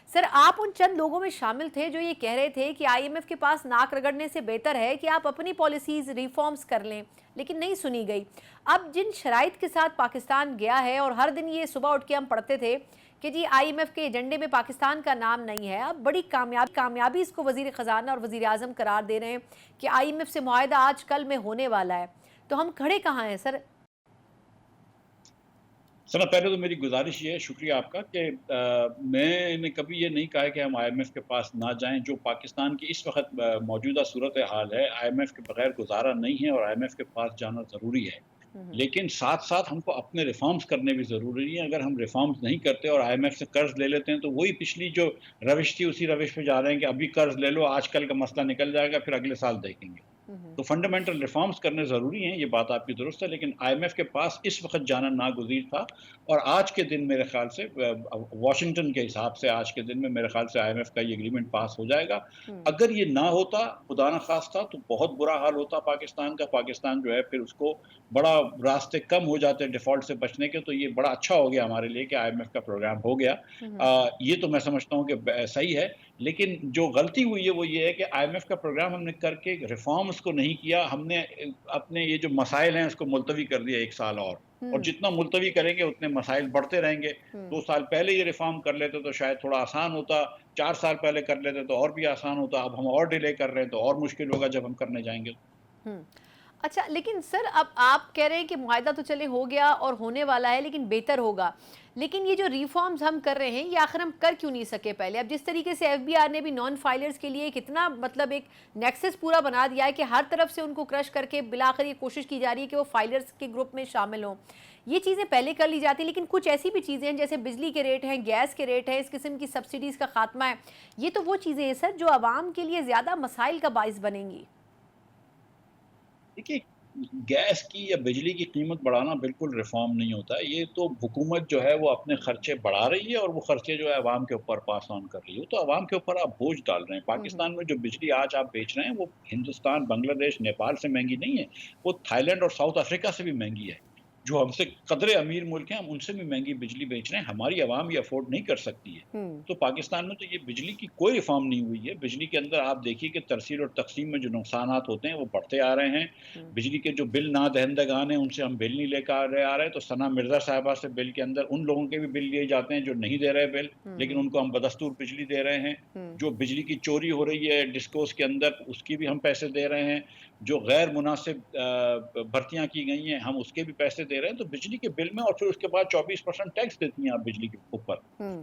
سر آپ ان چند لوگوں میں شامل تھے جو یہ کہہ رہے تھے کہ آئی ایم ایف کے پاس ناک رگڑنے سے بہتر ہے کہ آپ اپنی پالیسیز ریفارمز کر لیں، لیکن نہیں سنی گئی۔ اب جن شرائط کے ساتھ پاکستان گیا ہے، اور ہر دن یہ صبح اٹھ کے ہم پڑھتے تھے کہ جی آئی ایم ایف کے ایجنڈے میں پاکستان کا نام نہیں ہے، اب بڑی کامیابی اس کو وزیر خزانہ اور وزیر اعظم قرار دے رہے ہیں کہ آئی ایم ایف سے معاہدہ آج کل میں ہونے والا ہے، تو ہم کھڑے کہاں ہیں سر؟ سنا پہلے تو میری گزارش یہ ہے، شکریہ آپ کا، کہ میں نے کبھی یہ نہیں کہا کہ ہم آئی ایم ایف کے پاس نہ جائیں۔ جو پاکستان کی اس وقت موجودہ صورتحال ہے، آئی ایم ایف کے بغیر گزارا نہیں ہے، اور آئی ایم ایف کے پاس جانا ضروری ہے، لیکن ساتھ ساتھ ہم کو اپنے ریفارمز کرنے بھی ضروری ہیں۔ اگر ہم ریفارمز نہیں کرتے اور آئی ایم ایف سے قرض لے لیتے ہیں تو وہی پچھلی جو روش تھی اسی روش پہ جا رہے ہیں کہ ابھی قرض لے لو، آج کل کا مسئلہ نکل جائے گا، پھر اگلے سال دیکھیں گے۔ تو فنڈامنٹل ریفارمز کرنے ضروری ہیں، یہ بات آپ کی درست ہے، لیکن آئی ایم ایف کے پاس اس وقت جانا ناگزیر تھا۔ اور آج کے دن میرے خیال سے واشنگٹن کے حساب سے آج کے دن میں میرے خیال سے آئی ایم ایف کا یہ اگریمنٹ پاس ہو جائے گا۔ اگر یہ نہ ہوتا، خدا نخواستہ، تو بہت برا حال ہوتا پاکستان کا۔ پاکستان جو ہے پھر اس کو بڑا راستے کم ہو جاتے ڈیفالٹ سے بچنے کے۔ تو یہ بڑا اچھا ہو گیا ہمارے لیے کہ آئی ایم ایف کا پروگرام ہو گیا۔ یہ تو میں سمجھتا ہوں کہ صحیح ہے، لیکن جو غلطی ہوئی ہے وہ یہ ہے کہ آئی ایم ایف کا پروگرام ہم نے کر کے ریفارمز کو نہیں کیا۔ ہم نے اپنے یہ جو مسائل ہیں اس کو ملتوی کر دیا ایک سال اور جتنا ملتوی کریں گے اتنے مسائل بڑھتے رہیں گے۔ 2 سال پہلے یہ ریفارم کر لیتے تو شاید تھوڑا آسان ہوتا، 4 سال پہلے کر لیتے تو اور بھی آسان ہوتا۔ اب ہم اور ڈیلے کر رہے ہیں تو اور مشکل ہوگا جب ہم کرنے جائیں گے۔ اچھا، لیکن سر اب آپ کہہ رہے ہیں کہ معاہدہ تو چلے ہو گیا اور ہونے والا ہے، لیکن بہتر ہوگا، لیکن یہ جو ریفارمز ہم کر رہے ہیں یہ آخر ہم کر کیوں نہیں سکے پہلے؟ اب جس طریقے سے ایف بی آر نے بھی نان فائلرز کے لیے کتنا مطلب ایک نیکسس پورا بنا دیا ہے کہ ہر طرف سے ان کو کرش کر کے بالآخر یہ کوشش کی جا رہی ہے کہ وہ فائلرز کے گروپ میں شامل ہوں۔ یہ چیزیں پہلے کر لی جاتی ہیں، لیکن کچھ ایسی بھی چیزیں ہیں جیسے بجلی کے ریٹ ہیں، گیس کے ریٹ ہیں، اس قسم کی سبسڈیز کا خاتمہ ہے، یہ تو وہ چیزیں ہیں سر جو عوام کے لیے زیادہ مسائل کا باعث بنیں گی۔ دیکھیے، گیس کی یا بجلی کی قیمت بڑھانا بالکل ریفارم نہیں ہوتا ہے۔ یہ تو حکومت جو ہے وہ اپنے خرچے بڑھا رہی ہے اور وہ خرچے جو ہے عوام کے اوپر پاس آن کر رہی ہے، تو عوام کے اوپر آپ بوجھ ڈال رہے ہیں۔ پاکستان میں جو بجلی آج آپ بیچ رہے ہیں وہ ہندوستان، بنگلہ دیش، نیپال سے مہنگی نہیں ہے، وہ تھائی لینڈ اور ساؤتھ افریقہ سے بھی مہنگی ہے۔ جو ہم سے قدرے امیر ملک ہیں، ہم ان سے بھی مہنگی بجلی بیچ رہے ہیں، ہماری عوام یہ افورڈ نہیں کر سکتی ہے۔ تو پاکستان میں تو یہ بجلی کی کوئی ریفارم نہیں ہوئی ہے۔ بجلی کے اندر آپ دیکھیے کہ ترسیل اور تقسیم میں جو نقصانات ہوتے ہیں وہ بڑھتے آ رہے ہیں۔ بجلی کے جو بل نہ دہندگان ہیں ان سے ہم بل نہیں لے کر آ رہے، تو ثنا مرزا صاحبہ سے بل کے اندر ان لوگوں کے بھی بل لیے جاتے ہیں جو نہیں دے رہے بل، لیکن ان کو ہم بدستور بجلی دے رہے ہیں۔ جو بجلی کی چوری ہو رہی ہے ڈسکوز کے اندر، اس کی بھی ہم پیسے دے رہے ہیں۔ جو غیر مناسب بھرتیاں کی گئی ہیں ہم اس کے بھی پیسے دے رہے ہیں۔ تو بجلی کے بل میں، اور پھر اس کے بعد 24% ٹیکس دیتی ہیں آپ بجلی کے اوپر۔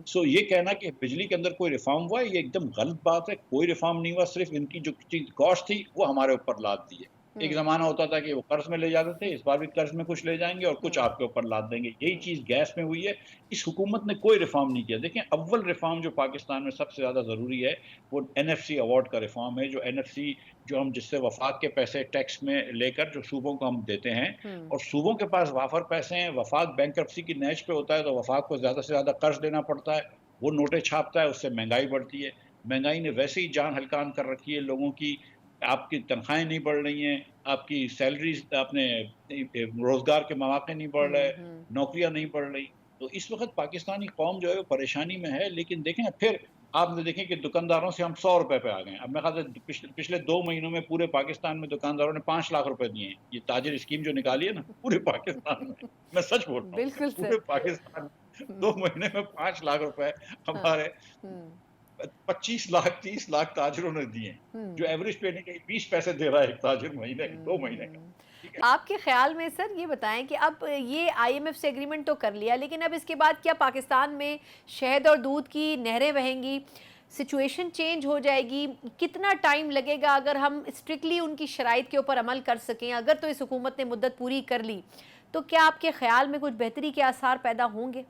سو یہ کہنا کہ بجلی کے اندر کوئی ریفارم ہوا ہے، یہ ایک دم غلط بات ہے۔ کوئی ریفارم نہیں ہوا، صرف ان کی جو چیز کاسٹ تھی وہ ہمارے اوپر لاد دی ہے۔ ایک زمانہ ہوتا تھا کہ وہ قرض میں لے جاتے تھے، اس بار بھی قرض میں کچھ لے جائیں گے اور کچھ آپ کے اوپر لاد دیں گے۔ یہی چیز گیس میں ہوئی ہے۔ اس حکومت نے کوئی ریفارم نہیں کیا۔ دیکھیں، اول ریفارم جو پاکستان میں سب سے زیادہ ضروری ہے وہ این ایف سی ایوارڈ کا ریفارم ہے۔ جو این ایف سی، جو ہم جس سے وفاق کے پیسے ٹیکس میں لے کر جو صوبوں کو ہم دیتے ہیں، اور صوبوں کے پاس وافر پیسے ہیں، وفاق بینکرپسی کی نیچ پہ ہوتا ہے تو وفاق کو زیادہ سے زیادہ قرض دینا پڑتا ہے، وہ نوٹیں چھاپتا ہے، اس سے مہنگائی بڑھتی ہے۔ مہنگائی نے ویسے ہی جان ہلکان کر رکھی ہے لوگوں کی۔ آپ کی تنخواہیں نہیں بڑھ رہی ہیں، آپ کی سیلریز، اپنے روزگار کے مواقع نہیں بڑھ رہے، نوکریاں نہیں بڑھ رہی۔ تو اس وقت پاکستانی قوم جو ہے وہ پریشانی میں ہے۔ لیکن دیکھیں پھر آپ نے دیکھیں کہ دکانداروں سے ہم 100 روپے پہ آ گئے ہیں۔ اب میں خیال سے پچھلے 2 مہینوں میں پورے پاکستان میں دکانداروں نے 5 لاکھ روپے دیے ہیں۔ یہ تاجر اسکیم جو نکالی ہے نا پورے پاکستان میں سچ بول رہا ہوں، بالکل سر۔ پورے پاکستان میں 2 مہینے میں 5 لاکھ روپے ہاں۔ ہمارے 25 لاکھ 30 لاکھ تاجروں نے دیے ہیں۔ جو ایوریج پہ نہیں کہ 20 پیسے دے رہا ہے ایک تاجر مہینے 2 مہینے کا، ٹھیک ہے۔ آپ کے خیال میں سر یہ بتائیں کہ اب یہ آئی ایم ایف سے ایگریمنٹ تو کر لیا، لیکن اب اس کے بعد کیا پاکستان میں شہد اور دودھ کی نہریں بہیں گی، سچویشن چینج ہو جائے گی؟ کتنا ٹائم لگے گا اگر ہم اسٹرکٹلی ان کی شرائط کے اوپر عمل کر سکیں؟ اگر تو اس حکومت نے مدت پوری کر لی تو کیا آپ کے خیال میں کچھ بہتری کے آثار پیدا ہوں گے؟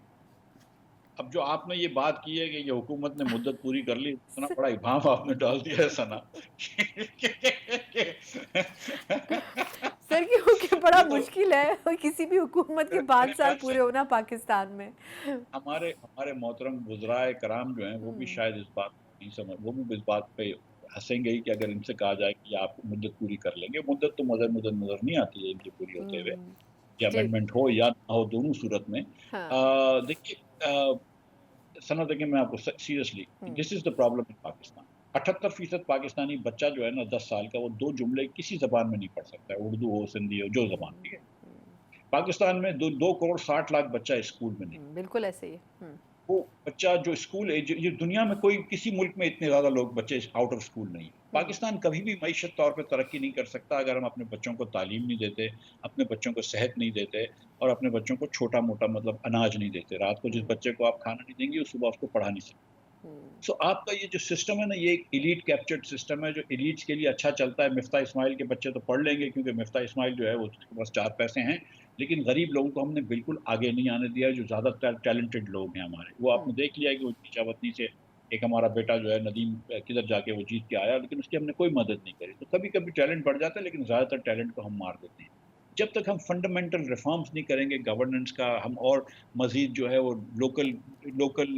اب جو آپ نے یہ بات کی ہے کہ یہ حکومت نے مدت پوری کر لی، اتنا بڑا ابہام آپ نے ڈال دیا ہے سنا۔ سر کیونکہ بڑا یہ تو مشکل ہے کسی بھی حکومت کے میرے 5 سال خیال سے پورے ہونا پاکستان میں۔ ہمارے محترم وزرائے کرام جو ہیں وہ بھی شاید اس بات کو نہیں سمجھ، وہ بھی اس بات پہ ہنسیں گے کہ اگر ان سے کہا جائے کہ آپ مدت پوری کر لیں گے۔ مدت تو نظر نہیں آتی ہے ان کی پوری ہوتے ہوئے، کہ جی۔ امینڈمنٹ ہو یا نہ ہو، دونوں صورت میں۔ ہاں۔ دیکھیے، सनत देखें मैं आपको seriously, hmm, this is the problem in Pakistan. 78% Pakistani बच्चा जो है ना 10 साल का, वो 2 जुमले किसी जबान में नहीं पढ़ सकता है, उर्दू हो, सिंधी हो, जो जबान, ठीक है। पाकिस्तान में 2 करोड़ 60 लाख बच्चा स्कूल में नहीं। बिल्कुल ऐसे ही है। वो बच्चा जो स्कूल एज, ये दुनिया में कोई किसी मुल्क में इतने ज्यादा लोग बच्चे आउट ऑफ स्कूल नहीं है। पाकिस्तान कभी भी मईशत तौर पे तरक्की नहीं कर सकता अगर हम अपने बच्चों को तालीम नहीं देते, अपने बच्चों को सेहत नहीं देते, और अपने बच्चों को छोटा मोटा मतलब अनाज नहीं देते। रात को जिस बच्चे को आप खाना नहीं देंगे, उस सुबह उसको पढ़ा नहीं सकते। सो आपका ये जो सिस्टम है ना, ये एक एलीट कैप्चर्ड सिस्टम है जो एलीट्स के लिए अच्छा चलता है। मिफ्ता इस्माइल के बच्चे तो पढ़ लेंगे क्योंकि मिफ्ता इस्माइल जो है वो, उसके पास 4 पैसे हैं, लेकिन गरीब लोगों को हमने बिल्कुल आगे नहीं आने दिया। जो ज़्यादा टैलेंटेड लोग हैं हमारे, वो आपने देख लिया है कि वो नीचावतनी से एक हमारा बेटा जो है नदीम, किधर जाके वो जीत के आया, लेकिन उसकी हमने कोई मदद नहीं करी। तो कभी कभी टैलेंट बढ़ जाता है, लेकिन ज़्यादातर टैलेंट को हम मार देते हैं। जब तक हम फंडामेंटल रिफॉर्म्स नहीं करेंगे गवर्नेंस का, हम और मजीद जो है वो लोकल लोकल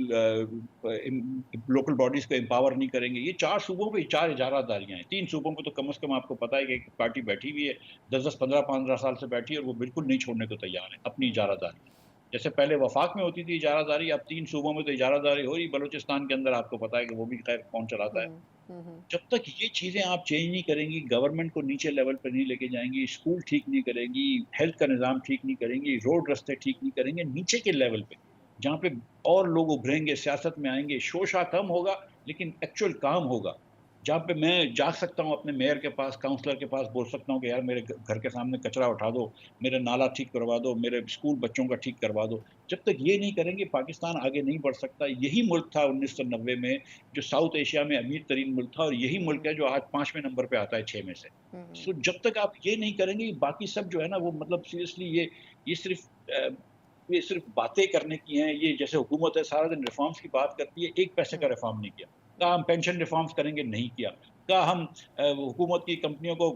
लोकल बॉडीज को एम्पावर नहीं करेंगे। ये 4 सूबों पे 4 इजारादारियां हैं, 3 सूबों पे तो कम से कम आपको पता है कि एक पार्टी बैठी हुई है, 10-10, 15-15 साल से बैठी है, और वो बिल्कुल नहीं छोड़ने को तैयार है अपनी इजारादारी। जैसे पहले वफाक में होती थी इजारादारी, अब 3 सूबों में तो इजारादारी हो रही। बलूचिस्तान के अंदर आपको पता है कि वो भी खैर कौन चलाता है। जब तक ये चीज़ें आप चेंज नहीं करेंगी, गवर्नमेंट को नीचे लेवल पर नहीं लेके जाएंगी, स्कूल ठीक नहीं करेंगी, हेल्थ का निज़ाम ठीक नहीं करेंगी, रोड रास्ते ठीक नहीं करेंगे, नीचे के लेवल पे जहाँ पे और लोग उभरेंगे, सियासत में आएंगे, शोशा कम होगा लेकिन एक्चुअल काम होगा। जहाँ पे मैं जा सकता हूँ अपने मेयर के पास, काउंसलर के पास, बोल सकता हूँ कि यार मेरे घर के सामने कचरा उठा दो, मेरा नाला ठीक करवा दो, मेरे स्कूल बच्चों का ठीक करवा दो। जब तक ये नहीं करेंगे पाकिस्तान आगे नहीं बढ़ सकता। यही मुल्क था 1990 में जो साउथ एशिया में अमीर तरीन मुल्क था, और यही मुल्क है जो आज 5वें नंबर पे आता है 6 में से। सो जब तक आप ये नहीं करेंगे, बाकी सब जो है ना वो मतलब सीरियसली ये सिर्फ ये सिर्फ बातें करने की हैं। ये जैसे हुकूमत है सारा दिन रिफॉर्म्स की बात करती है, 1 पैसे का रिफॉर्म नहीं किया। कहा हम पेंशन रिफॉर्म्स करेंगे, नहीं किया। कहा हम हुकूमत की कंपनियों को,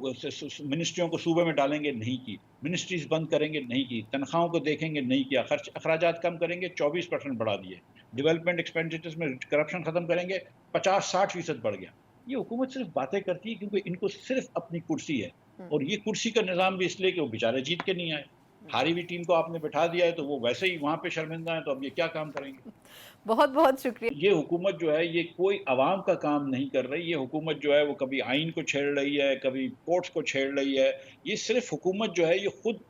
मिनिस्ट्रियों को सूबे में डालेंगे, नहीं की। मिनिस्ट्रीज बंद करेंगे, नहीं की। तनख्वाहों को देखेंगे, नहीं किया। खर्च अखराजात कम करेंगे, 24% बढ़ा दिए। डेवलपमेंट एक्सपेंडिचर्स में करप्शन खत्म करेंगे, 50-60% बढ़ गया। ये हुकूमत सिर्फ बातें करती है क्योंकि इनको सिर्फ अपनी कुर्सी है, और ये कुर्सी का निज़ाम भी इसलिए कि वो बेचारे जीत के नहीं आए। हारी हुई टीम को आपने बिठा दिया है तो वो वैसे ही वहाँ पे शर्मिंदा है, तो अब ये क्या काम करेंगे? बहुत बहुत शुक्रिया। ये हुकूमत जो है ये कोई अवाम का काम नहीं कर रही। ये हुकूमत जो है वो कभी आइन को छेड़ रही है, कभी कोर्ट्स को छेड़ रही है। ये सिर्फ हुकूमत जो है ये खुद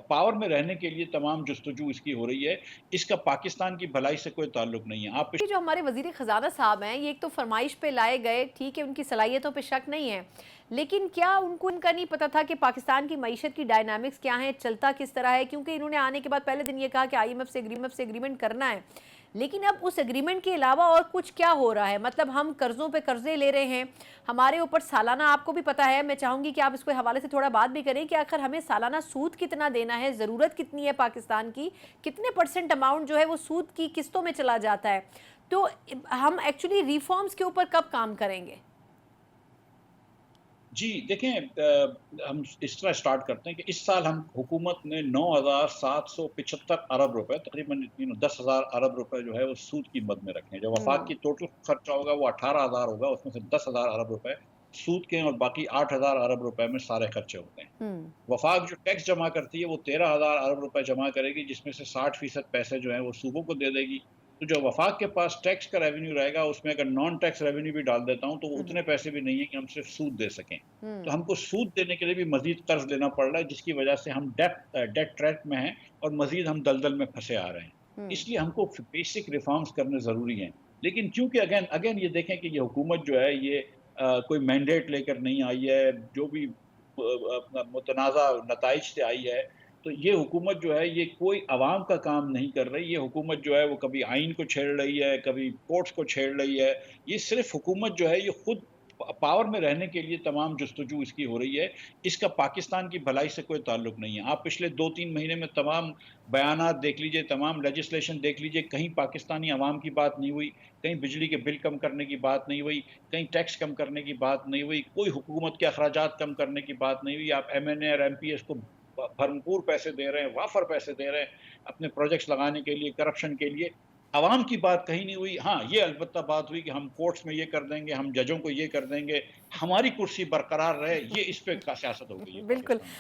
पावर में रहने के लिए तमाम जुस्तजू इसकी हो रही है। इसका पाकिस्तान की भलाई से कोई ताल्लुक नहीं है। आप ये जो हमारे वजीर ख़ज़ाना साहब हैं, ये एक तो फरमाइश पे लाए गए, ठीक है, उनकी सलाहियतों पे शक नहीं है, लेकिन क्या उनको इनका नहीं पता था कि पाकिस्तान की मईशत की डायनामिक्स क्या हैं, चलता किस तरह है? क्योंकि इन्होंने आने के बाद पहले दिन ये कहा कि IMF से एग्रीमेंट करना है, लेकिन अब उस एग्रीमेंट के अलावा और कुछ क्या हो रहा है? मतलब हम कर्ज़ों पे कर्ज़े ले रहे हैं, हमारे ऊपर सालाना, आपको भी पता है, मैं चाहूँगी कि आप इसके हवाले से थोड़ा बात भी करें कि आखिर हमें सालाना सूद कितना देना है, ज़रूरत कितनी है पाकिस्तान की, कितने % अमाउंट जो है वो सूद की किस्तों में चला जाता है। तो हम एक्चुअली रिफॉर्म्स के ऊपर कब काम करेंगे? जी, देखें, हम इस तरह स्टार्ट करते हैं कि इस साल हम हुकूमत ने 9,775 अरब रुपए, तकरीबन 10,000 अरब रुपए जो है वो सूद की मद में रखे हैं। जो वफाक की टोटल खर्चा होगा वो 18,000 होगा, उसमें से 10,000 अरब रुपए सूद के हैं, और बाकी 8,000 अरब रुपए में सारे खर्चे होते हैं। वफाक जो टैक्स जमा करती है वो 13,000 अरब रुपए जमा करेगी, जिसमें से 60% पैसे जो हैं वो सूबों को दे देगी। तो जो वफाक के पास टैक्स का रेवेन्यू रहेगा, उसमें अगर नॉन टैक्स रेवेन्यू भी डाल देता हूँ तो वो उतने पैसे भी नहीं है कि हम सिर्फ सूद दे सकें। तो हमको सूद देने के लिए भी मजीद कर्ज लेना पड़ रहा है, जिसकी वजह से हम डेट ट्रैप में हैं और मजीद हम दलदल में फंसे आ रहे हैं। इसलिए हमको बेसिक रिफॉर्म्स करने ज़रूरी हैं। लेकिन चूंकि अगेन अगेन ये देखें कि ये हुकूमत जो है ये कोई मैंडेट लेकर नहीं आई है, जो भी अपना मुतनाज़ा नताइज से आई है, तो ये हुकूमत जो है ये कोई अवाम का काम नहीं कर रही। ये हुकूमत जो है वो कभी आइन को छेड़ रही है, कभी कोर्ट्स को छेड़ रही है। ये सिर्फ हुकूमत जो है ये खुद पावर में रहने के लिए तमाम जुस्तजू इसकी हो रही है। इसका पाकिस्तान की भलाई से कोई ताल्लुक नहीं है। आप पिछले 2-3 महीने में तमाम बयानात देख लीजिए, तमाम लेजिस्लेशन देख लीजिए, कहीं पाकिस्तानी अवाम की बात नहीं हुई, कहीं बिजली के बिल कम करने की बात नहीं हुई, कहीं टैक्स कम करने की बात नहीं हुई, कोई हुकूमत के अखराजात कम करने की बात नहीं हुई। आप MNA और MPS को भरपूर पैसे दे रहे हैं, वाफर पैसे दे रहे हैं अपने प्रोजेक्ट्स लगाने के लिए, करप्शन के लिए। अवाम की बात कहीं नहीं हुई। हाँ, ये अलबत्ता बात हुई कि हम कोर्ट्स में ये कर देंगे, हम जजों को ये कर देंगे, हमारी कुर्सी बरकरार रहे, ये इस पे का सियासत हो गई है बिल्कुल। पाकिस्तान में।